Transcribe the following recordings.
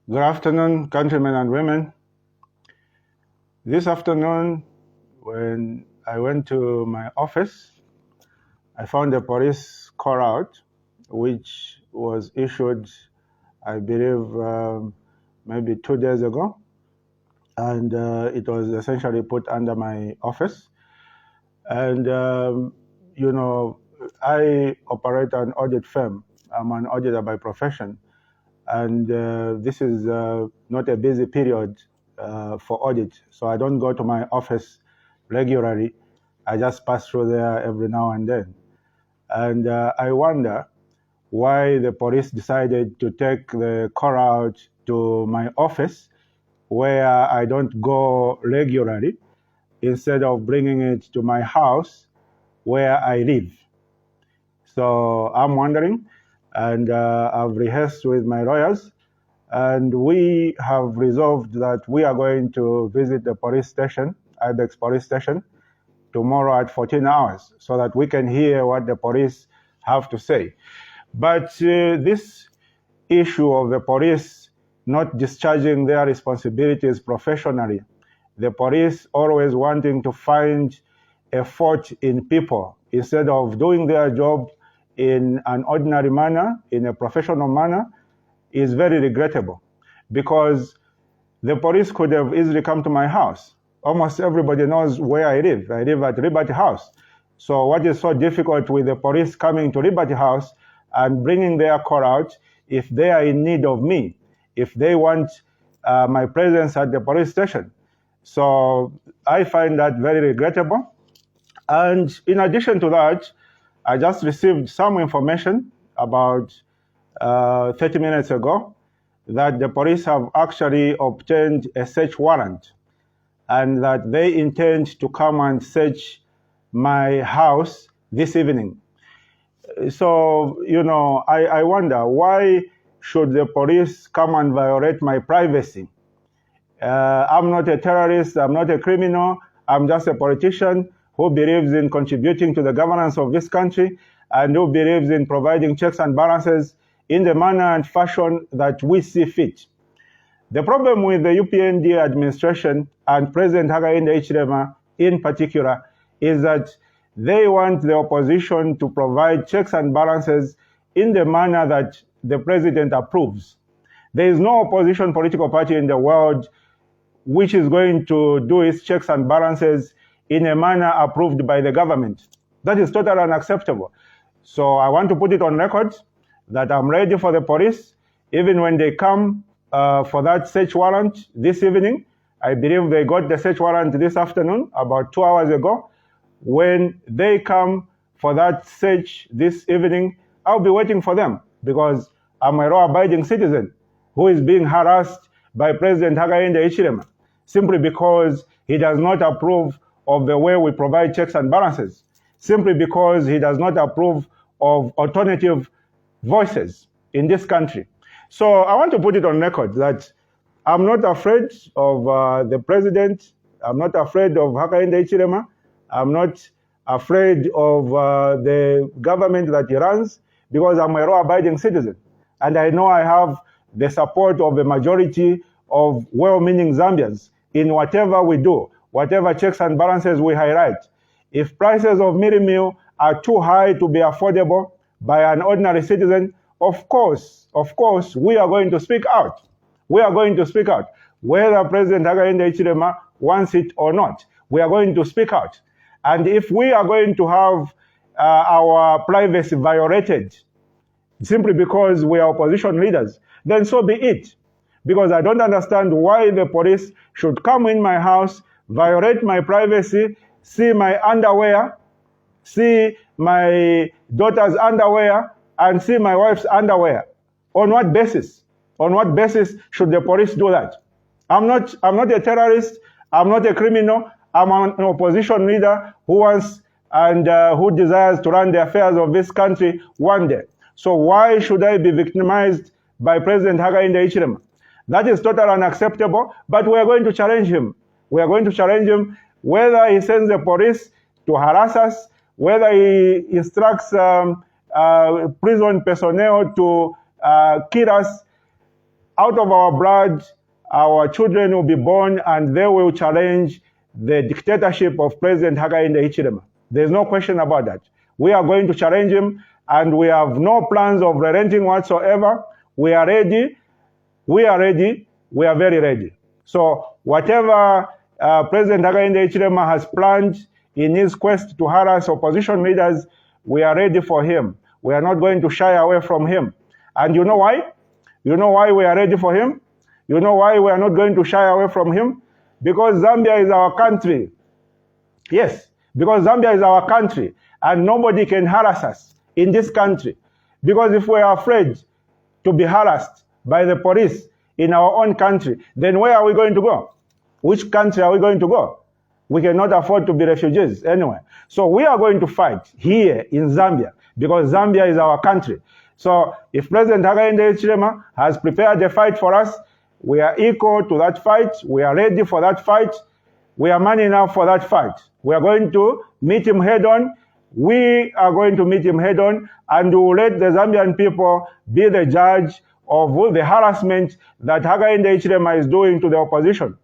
Good afternoon, countrymen and women. This afternoon, when I went to my office, I found a police call out, which was issued, I believe, maybe 2 days ago. And it was essentially put under my office. And, I operate an audit firm. I'm an auditor by profession. And this is not a busy period for audit, so I don't go to my office regularly. I just pass through there every now and then. And I wonder why the police decided to take the call out to my office, where I don't go regularly, instead of bringing it to my house where I live. So I'm wondering, and I've rehearsed with my lawyers, and we have resolved that we are going to visit the police station, Ibex police station, tomorrow at 14 hours, so that we can hear what the police have to say. But this issue of the police not discharging their responsibilities professionally, the police always wanting to find a fault in people instead of doing their job in an ordinary manner, in a professional manner, is very regrettable, because the police could have easily come to my house. Almost everybody knows where I live. I live at Liberty House. So what is so difficult with the police coming to Liberty House and bringing their call out if they are in need of me, if they want my presence at the police station? So I find that very regrettable. And in addition to that, I just received some information about 30 minutes ago that the police have actually obtained a search warrant and that they intend to come and search my house this evening. So, I wonder, why should the police come and violate my privacy? I'm not a terrorist, I'm not a criminal, I'm just a politician who believes in contributing to the governance of this country and who believes in providing checks and balances in the manner and fashion that we see fit. The problem with the UPND administration and President Hakainde Hichilema in particular is that they want the opposition to provide checks and balances in the manner that the president approves. There is no opposition political party in the world which is going to do its checks and balances in a manner approved by the government. That is totally unacceptable. So I want to put it on record that I'm ready for the police, even when they come for that search warrant this evening. I believe they got the search warrant this afternoon, about 2 hours ago. When they come for that search this evening, I'll be waiting for them, because I'm a law-abiding citizen who is being harassed by President Hakainde Hichilema simply because he does not approve of the way we provide checks and balances, simply because he does not approve of alternative voices in this country. So I want to put it on record that I'm not afraid of the president. I'm not afraid of Hakainde Hichilema. I'm not afraid of the government that he runs, because I'm a law-abiding citizen. And I know I have the support of the majority of well-meaning Zambians in whatever we do, whatever checks and balances we highlight. If prices of meal are too high to be affordable by an ordinary citizen, of course, we are going to speak out. We are going to speak out. Whether President Hakainde Hichilema wants it or not, we are going to speak out. And if we are going to have our privacy violated simply because we are opposition leaders, then so be it. Because I don't understand why the police should come in my house, violate my privacy, see my underwear, see my daughter's underwear, and see my wife's underwear. On what basis? On what basis should the police do that? I'm not a terrorist, I'm not a criminal, I'm an opposition leader who wants and who desires to run the affairs of this country one day. So why should I be victimized by President Hakainde Hichilema? That is totally unacceptable, but we are going to challenge him. We are going to challenge him whether he sends the police to harass us, whether he instructs prison personnel to kill us. out of our blood, our children will be born and they will challenge the dictatorship of President Hakainde Hichilema. There's no question about that. We are going to challenge him, and we have no plans of relenting whatsoever. We are ready. We are ready. We are very ready. So whatever President Hakainde Hichilema has planned in his quest to harass opposition leaders, we are ready for him. We are not going to shy away from him. And you know why? You know why we are ready for him? You know why we are not going to shy away from him? Because Zambia is our country. Yes, because Zambia is our country, and nobody can harass us in this country. Because if we are afraid to be harassed by the police in our own country, then where are we going to go? Which country are we going to go? We cannot afford to be refugees anyway. So we are going to fight here in Zambia, because Zambia is our country. So if President Hakainde Hichilema has prepared a fight for us, we are equal to that fight. We are ready for that fight. We are man enough for that fight. We are going to meet him head on. We are going to meet him head on, and we will let the Zambian people be the judge of the harassment that Hakainde Hichilema is doing to the opposition.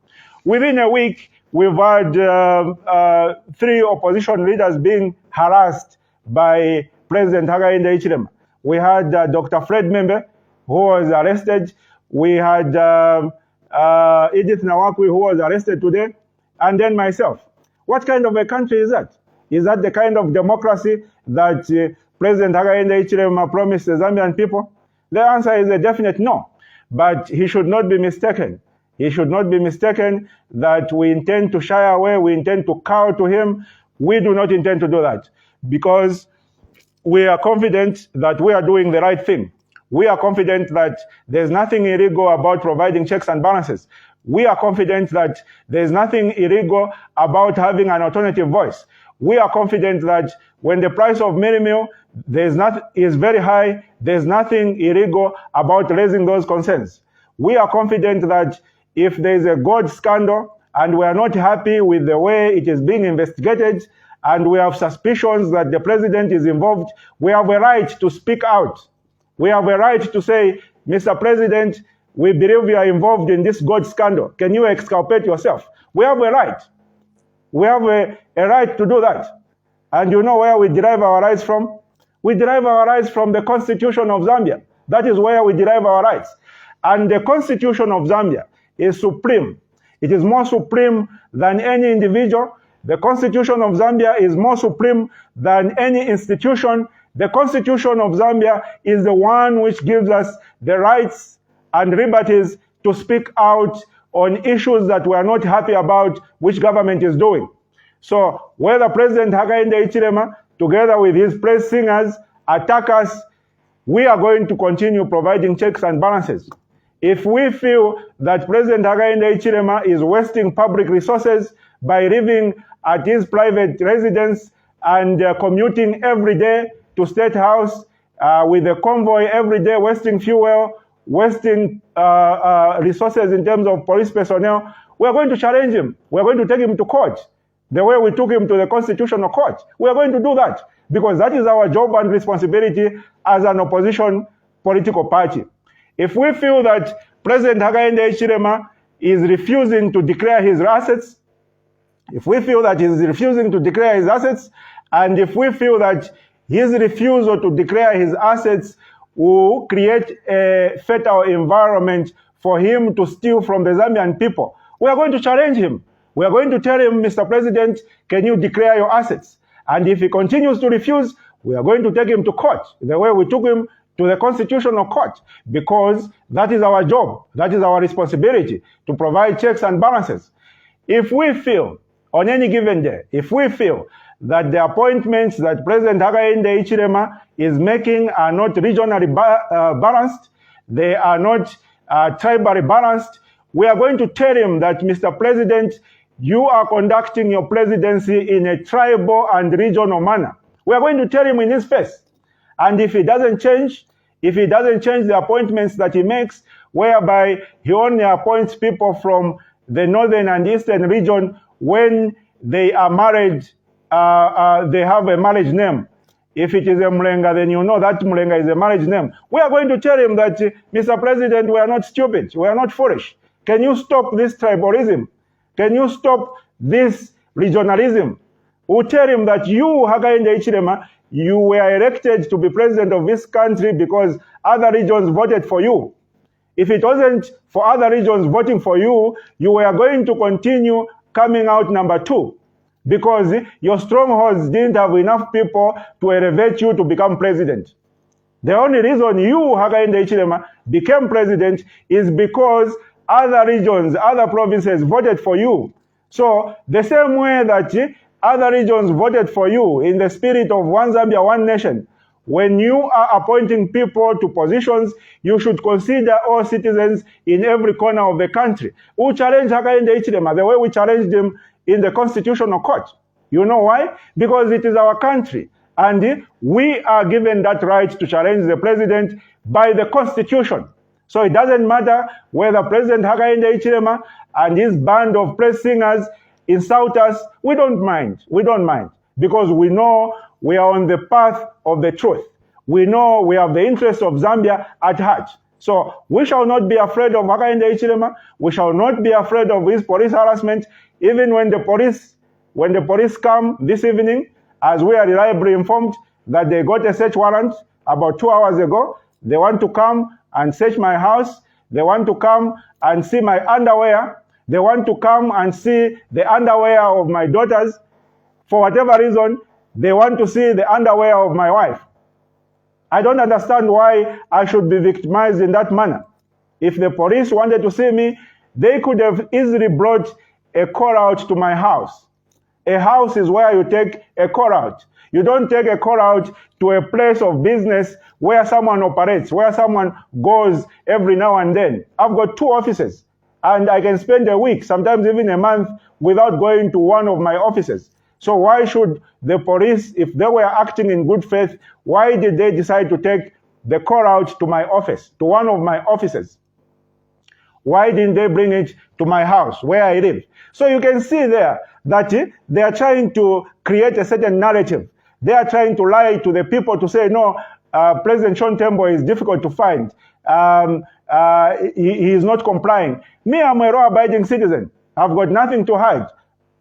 Within a week, we've had 3 opposition leaders being harassed by President Hakainde Hichilema. We had Dr. Fred Membe, who was arrested. We had Edith Nawakwi, who was arrested today, and then myself. What kind of a country is that? Is that the kind of democracy that President Hakainde Hichilema promised the Zambian people? The answer is a definite no. But he should not be mistaken. He should not be mistaken that we intend to shy away, we intend to cower to him. We do not intend to do that, because we are confident that we are doing the right thing. We are confident that there's nothing illegal about providing checks and balances. We are confident that there's nothing illegal about having an alternative voice. We are confident that when the price of mealie meal is very high, there's nothing illegal about raising those concerns. We are confident that if there's a gold scandal and we are not happy with the way it is being investigated, and we have suspicions that the president is involved, we have a right to speak out. We have a right to say, Mr. President, we believe you are involved in this gold scandal. Can you exculpate yourself? We have a right. We have a right to do that. And you know where we derive our rights from? We derive our rights from the Constitution of Zambia. That is where we derive our rights. And the Constitution of Zambia is supreme. It is more supreme than any individual. The Constitution of Zambia is more supreme than any institution. The Constitution of Zambia is the one which gives us the rights and liberties to speak out on issues that we are not happy about, which government is doing. So whether President Hakainde Hichilema, together with his praise singers, attack us, we are going to continue providing checks and balances. If we feel that President Hakainde Hichilema is wasting public resources by living at his private residence and commuting every day to State House with a convoy every day, wasting fuel, wasting resources in terms of police personnel, we are going to challenge him. We are going to take him to court the way we took him to the Constitutional Court. We are going to do that because that is our job and responsibility as an opposition political party. If we feel that President Hakainde Hichilema is refusing to declare his assets, if we feel that he is refusing to declare his assets, and if we feel that his refusal to declare his assets will create a fatal environment for him to steal from the Zambian people, we are going to challenge him. We are going to tell him, Mr. President, can you declare your assets? And if he continues to refuse, we are going to take him to court, the way we took him to the Constitutional Court, because that is our job, that is our responsibility, to provide checks and balances. If we feel, on any given day, if we feel that the appointments that President Hakainde Hichilema is making are not regionally balanced, they are not tribally balanced, we are going to tell him that, Mr. President, you are conducting your presidency in a tribal and regional manner. We are going to tell him in his face. And if he doesn't change the appointments that he makes, whereby he only appoints people from the northern and eastern region when they are married, they have a marriage name. If it is a Mlenga, then you know that Mlenga is a marriage name. We are going to tell him that, Mr. President, we are not stupid. We are not foolish. Can you stop this tribalism? Can you stop this regionalism? We'll tell him that you, Hakainde Hichilema, you were elected to be president of this country because other regions voted for you. If it wasn't for other regions voting for you, you were going to continue coming out number 2 because your strongholds didn't have enough people to elevate you to become president. The only reason you, Hakainde Hichilema, became president is because other regions, other provinces voted for you. So the same way that other regions voted for you in the spirit of one Zambia, one nation, when you are appointing people to positions, you should consider all citizens in every corner of the country. We challenge Hakainde Hichilema the way we challenged him in the Constitutional Court. You know why? Because it is our country. And we are given that right to challenge the president by the Constitution. So it doesn't matter whether President Hakainde Hichilema and his band of praise singers insult us. We don't mind. We don't mind. Because we know we are on the path of the truth. We know we have the interests of Zambia at heart. So we shall not be afraid of Hakainde Hichilema. We shall not be afraid of his police harassment. Even when the police come this evening, as we are reliably informed that they got a search warrant about 2 hours ago, they want to come and search my house. They want to come and see my underwear. They want to come and see the underwear of my daughters. For whatever reason, they want to see the underwear of my wife. I don't understand why I should be victimized in that manner. If the police wanted to see me, they could have easily brought a call out to my house. A house is where you take a call out. You don't take a call out to a place of business where someone operates, where someone goes every now and then. I've got 2 offices, and I can spend a week, sometimes even a month, without going to one of my offices. So why should the police, if they were acting in good faith, why did they decide to take the call out to my office, to one of my offices? Why didn't they bring it to my house where I live? So you can see there that they are trying to create a certain narrative. They are trying to lie to the people to say, no, President Sean Tembo is difficult to find. He is not complying. Me, I'm a law-abiding citizen. I've got nothing to hide.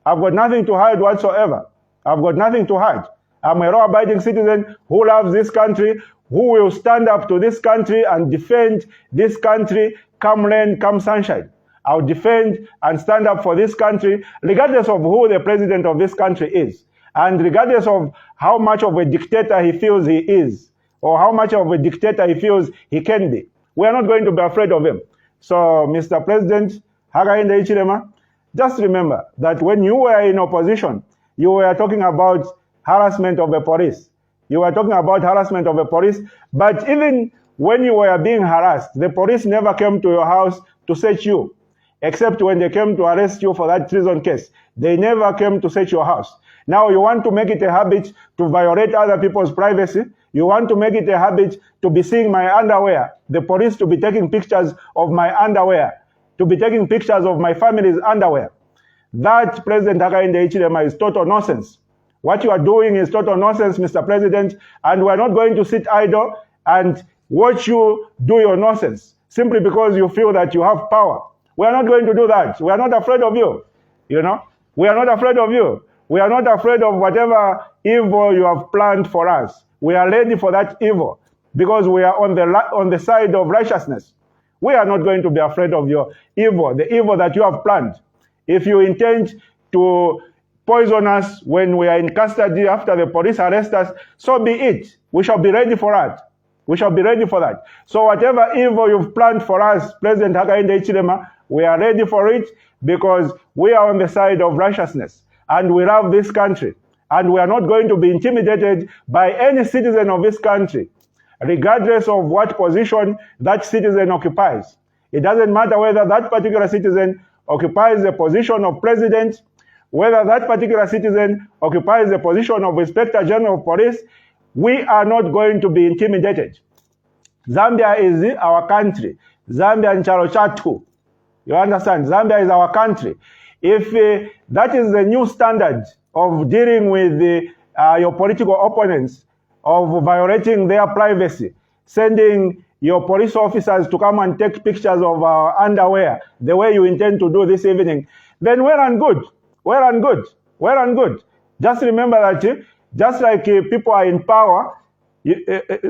I've got nothing to hide whatsoever. I've got nothing to hide. I'm a law-abiding citizen who loves this country, who will stand up to this country and defend this country, come rain, come sunshine. I'll defend and stand up for this country, regardless of who the president of this country is, and regardless of how much of a dictator he feels he is, or how much of a dictator he feels he can be. We are not going to be afraid of him. So, Mr. President Hakainde Hichilema, just remember that when you were in opposition, you were talking about harassment of the police. You were talking about harassment of the police, but even when you were being harassed, the police never came to your house to search you, except when they came to arrest you for that treason case. They never came to search your house. Now you want to make it a habit to violate other people's privacy. You want to make it a habit to be seeing my underwear, the police to be taking pictures of my underwear, to be taking pictures of my family's underwear. That, President Hakainde Hichilema, is total nonsense. What you are doing is total nonsense, Mr. President, and we are not going to sit idle and watch you do your nonsense simply because you feel that you have power. We are not going to do that. We are not afraid of you. You know, we are not afraid of you. We are not afraid of whatever evil you have planned for us. We are ready for that evil because we are on the side of righteousness. We are not going to be afraid of your evil, the evil that you have planned. If you intend to poison us when we are in custody after the police arrest us, so be it. We shall be ready for that. We shall be ready for that. So whatever evil you've planned for us, President Hakainde Hichilema, we are ready for it because we are on the side of righteousness and we love this country. And we are not going to be intimidated by any citizen of this country, regardless of what position that citizen occupies. It doesn't matter whether that particular citizen occupies the position of president, whether that particular citizen occupies the position of Inspector General of Police. We are not going to be intimidated. Zambia is our country. Zambia and Chalo Chatu. You understand? Zambia is our country. If that is the new standard of dealing with your political opponents, of violating their privacy, sending your police officers to come and take pictures of our underwear, the way you intend to do this evening, then well and good, well and good, well and good. Just remember that just like people are in power,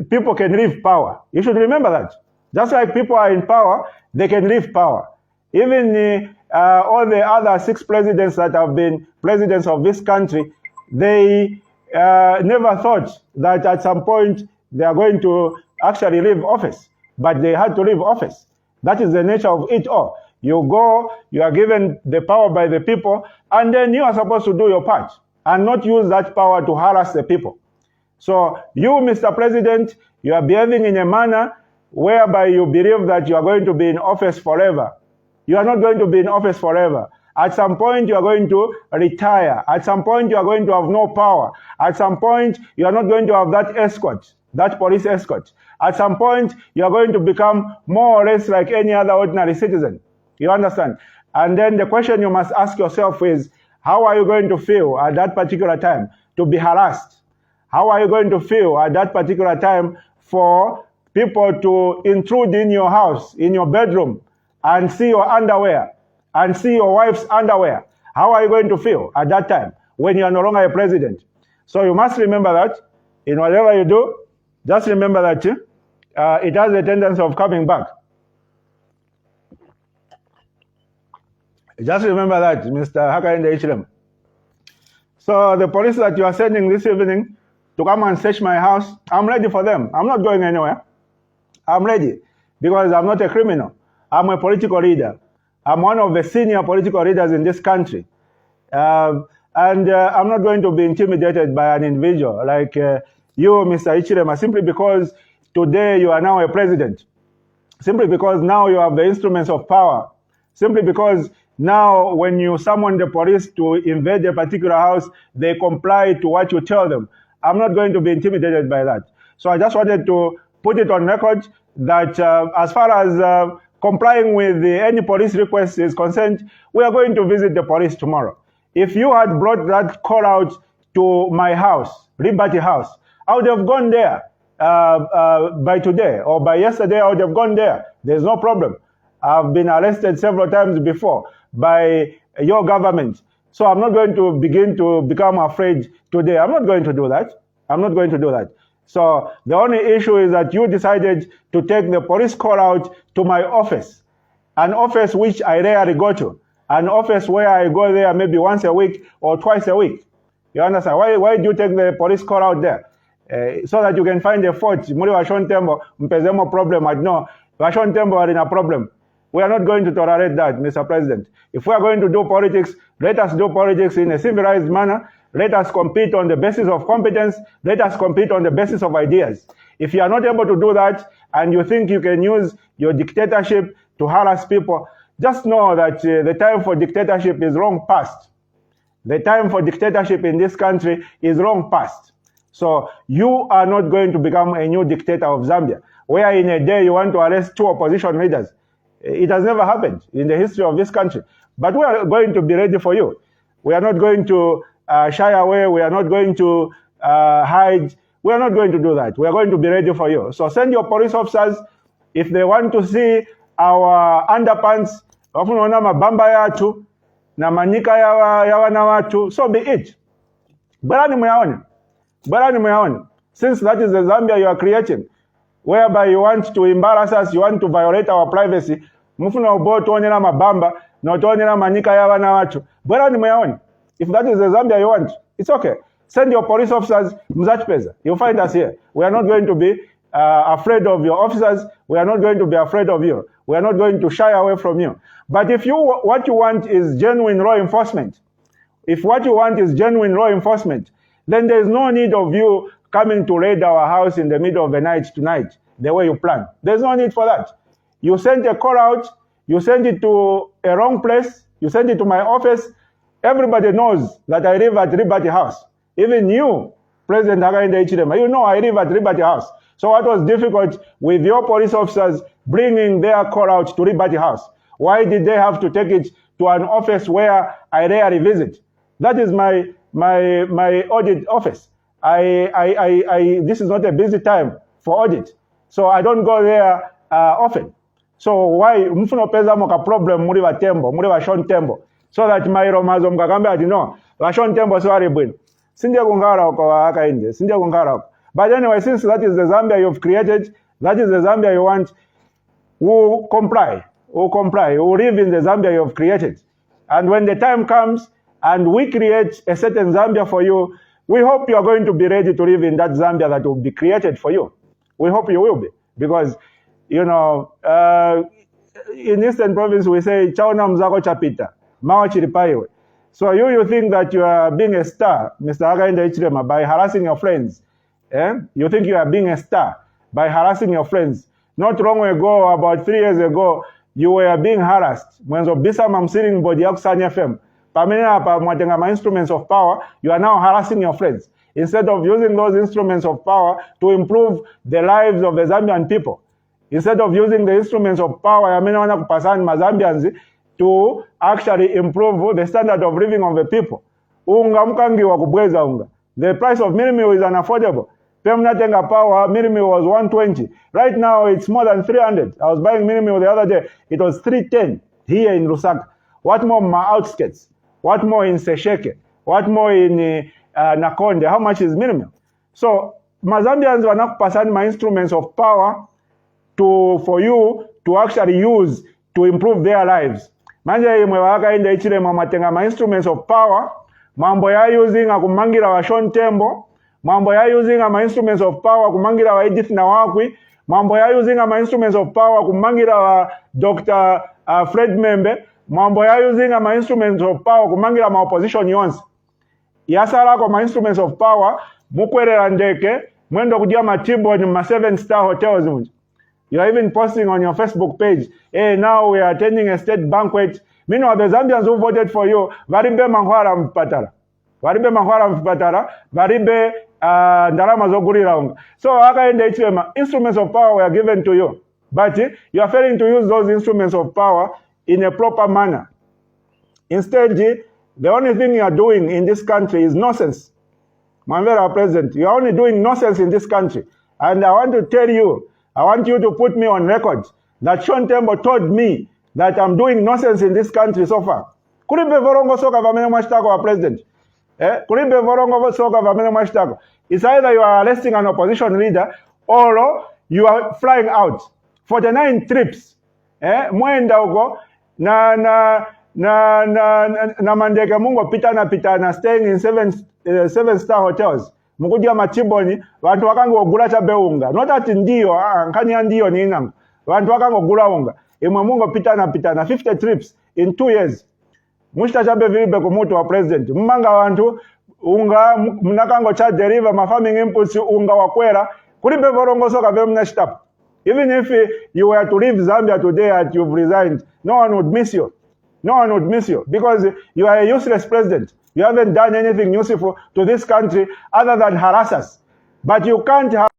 people can leave power. You should remember that. Just like people are in power, they can leave power. Even all the other 6 presidents that have been presidents of this country, they never thought that at some point they are going to actually leave office, but they had to leave office. That is the nature of it all. You go, you are given the power by the people, and then you are supposed to do your part and not use that power to harass the people. So you, Mr. President, you are behaving in a manner whereby you believe that you are going to be in office forever. You are not going to be in office forever. At some point, you are going to retire. At some point, you are going to have no power. At some point, you are not going to have that escort, that police escort. At some point, you are going to become more or less like any other ordinary citizen. You understand? And then the question you must ask yourself is, how are you going to feel at that particular time to be harassed? How are you going to feel at that particular time for people to intrude in your house, in your bedroom, and see your underwear, and see your wife's underwear? How are you going to feel at that time when you are no longer a president? So you must remember that in whatever you do, just remember that it has a tendency of coming back. Just remember that, Mr. Hakainde Hichilema. So the police that you are sending this evening to come and search my house, I'm ready for them. I'm not going anywhere. I'm ready because I'm not a criminal. I'm a political leader. I'm one of the senior political leaders in this country. And I'm not going to be intimidated by an individual like you, Mr. Hichilema, simply because today you are now a president. Simply because now you have the instruments of power. Simply because now when you summon the police to invade a particular house, they comply to what you tell them. I'm not going to be intimidated by that. So I just wanted to put it on record that as far as complying with any police request is concerned, we are going to visit the police tomorrow. If you had brought that call out to my house, Liberty House, I would have gone there by today or by yesterday. I would have gone there. There's no problem. I've been arrested several times before by your government. So I'm not going to begin to become afraid today. I'm not going to do that. I'm not going to do that. So the only issue is that you decided to take the police call out to my office, an office which I rarely go to, an office where I go there maybe once a week or twice a week. You understand? Why do you take the police call out there? So that you can find a fault. Muri washon Tembo, mpezemo problem. No, washon Tembo are in a problem. We are not going to tolerate that, Mr. President. If we are going to do politics, let us do politics in a civilized manner. Let us compete on the basis of competence. Let us compete on the basis of ideas. If you are not able to do that and you think you can use your dictatorship to harass people, just know that the time for dictatorship is long past. The time for dictatorship in this country is long past. So you are not going to become a new dictator of Zambia, where in a day you want to arrest 2 opposition leaders. It has never happened in the history of this country. But we are going to be ready for you. We are not going to shy away. We are not going to hide. We are not going to do that. We are going to be ready for you. So send your police officers. If they want to see our underpants, wafunaona mabamba yatu na manika ya wana watu, so be it. Barani muyaone. Barani muyaone. Since that is the Zambia you are creating, whereby you want to embarrass us, you want to violate our privacy, mufuna ubo tuonyela mabamba, na tuonyela manika ya wana watu. Barani muyaone. If that is the Zambia you want, it's okay. Send your police officers, Mzachpeza. You'll find us here. We are not going to be afraid of your officers. We are not going to be afraid of you. We are not going to shy away from you. But if what you want is genuine law enforcement, if what you want is genuine law enforcement, then there is no need of you coming to raid our house in the middle of the night tonight, the way you plan. There's no need for that. You send a call out, you send it to a wrong place, you send it to my office. Everybody knows that I live at Liberty House. Even you, President Hakainde Hichilema, you know I live at Liberty House. So what was difficult with your police officers bringing their call out to Liberty House? Why did they have to take it to an office where I rarely visit? That is my audit office. This is not a busy time for audit, so I don't go there often. So why mfuna peza moka problem muri wa Tembo, muri wa Sean Tembo, so that mairo mazo mkakambe ati no, wa Sean Tembo siwari bwino. Sinde kungara kwa haka inde, sinde kungara. But anyway, since that is the Zambia you've created, that is the Zambia you want, we'll comply, we'll live in the Zambia you've created. And when the time comes and we create a certain Zambia for you, we hope you are going to be ready to live in that Zambia that will be created for you. We hope you will be, because, you know, in Eastern Province we say, chaona mzako chapita, mawa chiripaiwe. So you think that you are being a star, Mr. Hakainde Hichilema, by harassing your friends. You think you are being a star by harassing your friends. Not long ago, about 3 years ago, you were being harassed. Mwenzo bisa mamsiring body yakusanya FM. Pamena pa mwatenga ma instruments of power, you are now harassing your friends. Instead of using those instruments of power to improve the lives of the Zambian people. Instead of using the instruments of power, yamena wana kupasani Mazambians to actually improve the standard of living of the people. Unga mkangi wa kubweza unga. The price of minimum is unaffordable. Pemnatenga power, minimum was 120. Right now, it's more than 300. I was buying minimum the other day. It was 310 here in Lusaka. What more in my outskirts? What more in Sesheke? What more in Nakonde? How much is minimum? So, Mazambians were not passing my instruments of power for you to actually use to improve their lives. Manje mwewaka inde ichile mwamatenga my instruments of power, mambo ya using akumangira wa Sean Tembo, mambo ya using my instruments of power kumangira wa Edith na wakwi, mambo ya using my instruments of power kumangira wa Dr. Fred Membe, mambo ya using my instruments of power kumangira ma opposition yonse. Yasara kwa my instruments of power, mukwerera ndeke, mwendo kudia matimbo ni ma 7-star hotels munji. You are even posting on your Facebook page, hey, now we are attending a state banquet. Meanwhile, the Zambians who voted for you, varibe manghwara mpatara. Varibe manghwara mpatara, varibe ndarama zogurira unga. So, Hakainde Hichilema, instruments of power were given to you. But you are failing to use those instruments of power in a proper manner. Instead, the only thing you are doing in this country is nonsense. Manvera President, you are only doing nonsense in this country. And I want to tell you, I want you to put me on record that Sean Tembo told me that I'm doing nonsense in this country so far. Kulibe vorongo soka vamene mwashtako wa president. Kulibe vorongo soka vamene mwashtako. It's either you are arresting an opposition leader or you are flying out. 49 trips. Mwenda uko na mandeke mungo pitana staying in 7-star hotels. Mukudia machiboni, vantu wakango ogula cha beunga. Not that ndiyo, nkani ya ndiyo ni inangu. Vantu wakango ogula unga. Imwe mungo pitana 50 trips in 2 years. Mushita chabe vilibe kumutu wa president. Mmanga vantu, unga, mnakango cha deriva, ma farming inputs, unga wakwera. Kulibe vorongo soka vile mnashitapu. Even if you were to leave Zambia today and you've resigned, no one would miss you. No one would miss you because you are a useless president. You haven't done anything useful to this country other than harass us. But you can't have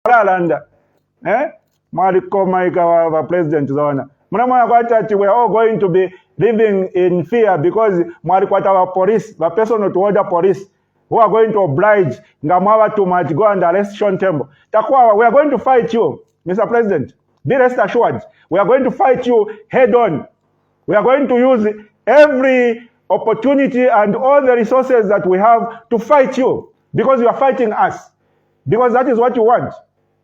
Landa. Mariko Maika wa president zona. Muna kwa chati we are all going to be living in fear because mwalikwata wa police, the personal to order police who are going to oblige Ngamwawa to much go and arrest Sean Tembo. Takwa, we are going to fight you, Mr. President. Be rest assured. We are going to fight you head on. We are going to use every opportunity and all the resources that we have to fight you because you are fighting us. Because that is what you want.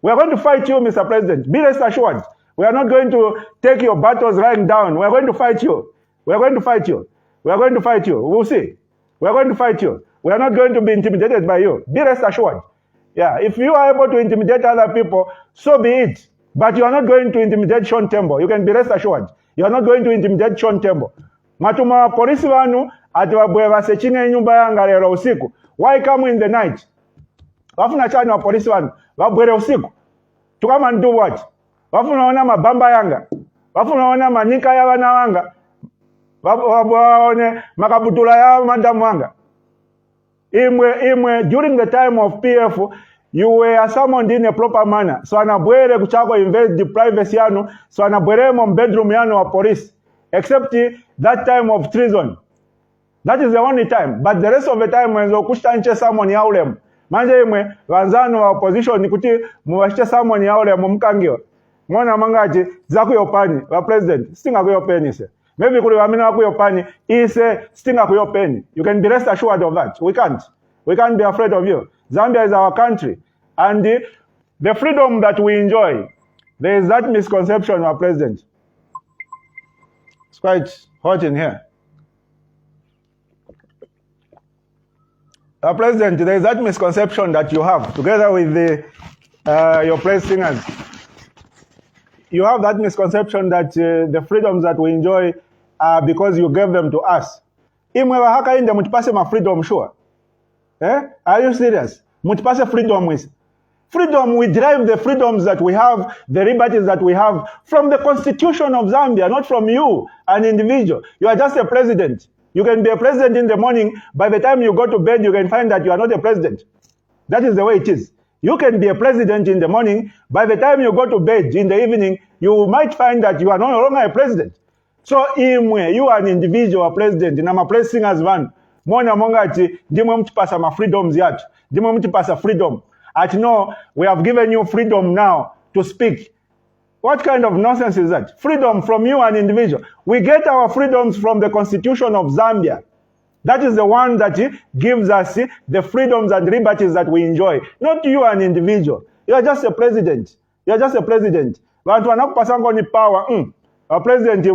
We are going to fight you, Mr. President. Be rest assured. We are not going to take your battles lying down. We are going to fight you. We are going to fight you. We are going to fight you. We'll see. We are going to fight you. We are not going to be intimidated by you. Be rest assured. Yeah, if you are able to intimidate other people, so be it. But you are not going to intimidate Sean Tembo. You can be rest assured. You are not going to intimidate Sean Tembo. Matuma polisi wanu atiwabwe basechinga nyumba yanga lero usiku. Why come in the night? Wafuna chani wa polisi wanu wabwere usiku. To come and do what? Wafuna ona mabamba yanga. Wafuna ona manika ya wana wanga. Wabone makabutula ya madamu wanga. During the time of PF, you were summoned in a proper manner. So anabwere kuchako invade the privacy yanu. So anabwere mo bedroom yanu wa police. Except that time of treason. That is the only time. But the rest of the time, when you kushtanche someone yaulem. Manje imwe, wanzano wa opposition, nikuti muwashite someone yaulem mumkangio. Mwana mangaji, zaku yopani, wa president, stinga kuyopeni se. Maybe kuli wamina kuyopani, ise stinga kuyopeni. You can be rest assured of that. We can't. We can't be afraid of you. Zambia is our country. And the freedom that we enjoy, there is that misconception, our president. It's quite hot in here. President, there is that misconception that you have, together with your praise singers. You have that misconception that the freedoms that we enjoy are because you gave them to us. Imwe haka inde mutipase ma freedom sure. Are you serious? Mutipase freedom with. Freedom, we derive the freedoms that we have, the liberties that we have from the Constitution of Zambia, not from you, an individual. You are just a president. You can be a president in the morning. By the time you go to bed, you can find that you are not a president. That is the way it is. You can be a president in the morning. By the time you go to bed in the evening, you might find that you are no longer a president. So, imwe, you are an individual, a president. And I'm a praise singers van. Mona mongati, dimwe mtipasa ma freedoms yat. Dimwe mtipasa freedom. At no, we have given you freedom now to speak. What kind of nonsense is that? Freedom from you, an individual. We get our freedoms from the Constitution of Zambia. That is the one that gives us the freedoms and liberties that we enjoy. Not you, an individual. You are just a president. You are just a president. But we are not passing on power. A president,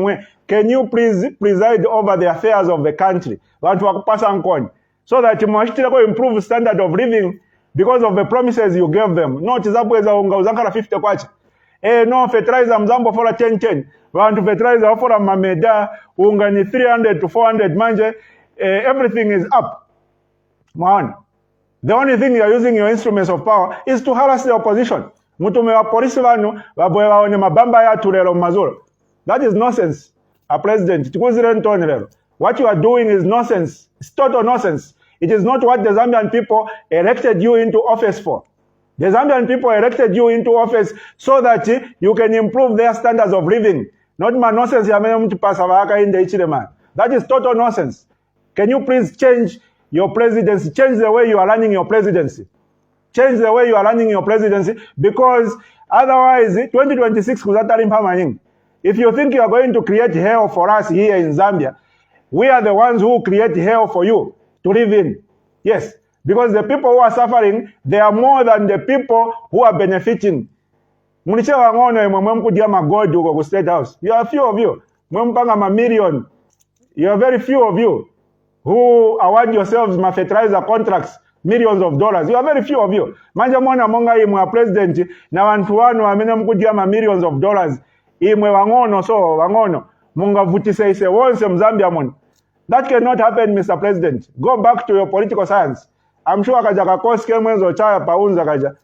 can you please preside over the affairs of the country? So that you must improve the standard of living because of the promises you gave them. No, tizabweza unga uzankala 50 kwacha. No, fertilizer mzambo for a 10-10. Want to fertilizer for a mameda, unga ni 300 to 400 manje. Everything is up. Man, the only thing you are using your instruments of power is to harass the opposition. Mutume wa polisi wanu, wabwe waone mabamba ya tulelo mazuro. That is nonsense. A president, what you are doing is nonsense. It's total nonsense. It is not what the Zambian people elected you into office for. The Zambian people elected you into office so that you can improve their standards of living. Not my nonsense. That is total nonsense. Can you please change your presidency? Change the way you are running your presidency. Change the way you are running your presidency, because otherwise 2026 kuzatari mpama. If you think you are going to create hell for us here in Zambia, we are the ones who create hell for you to live in. Yes, because the people who are suffering, they are more than the people who are benefiting. Mulichewa ngono mwemku diama God uko ku State House. You are few of you. Mwempanga ma million. You are very few of you who award yourselves ma fertilizer contracts, millions of dollars. You are very few of you. Manja mwana monga imwe president na wantu wanu amene mkudia ma millions of dollars. Imwe wangono so wangono. Munga vutise ise wonse Mzambia mon. That cannot happen, Mr. President. Go back to your political science. I'm sure kaja kakoske mwenzo chaya paunza kaja.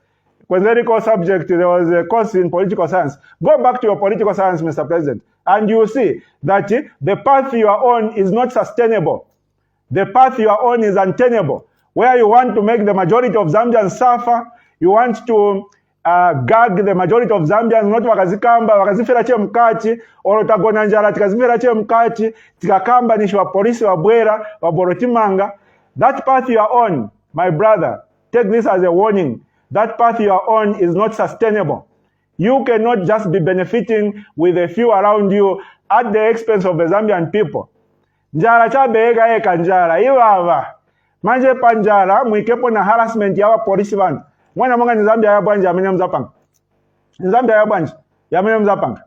When subject, there was a course in political science. Go back to your political science, Mr. President, and you will see that the path you are on is not sustainable. The path you are on is untenable. Where you want to make the majority of Zambians suffer, you want to gag the majority of Zambians, not wakazikamba, wakazifera che mkati, oro tagona njala, tikazifera che mkati, tikakamba nishi wa polisi wa bwera, wa borotimanga. That path you are on, my brother, take this as a warning. That path you are on is not sustainable. You cannot just be benefiting with a few around you at the expense of the Zambian people. Njala chabega eka njala, iwawa. Manje panjala, mwikepo na harassment yawa polisi vandu. Mwana monga ni Zambia ya bwanja yamenye mzapanga. Zambia ya bwanja yamenye mzapanga.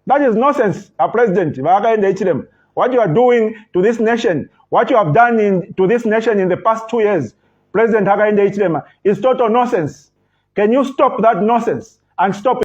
That is nonsense, a president. Waka ende ichirem. What you are doing to this nation, what you have done to this nation in the past 2 years, President Hakainde Hichilema, is total nonsense. Can you stop that nonsense and stop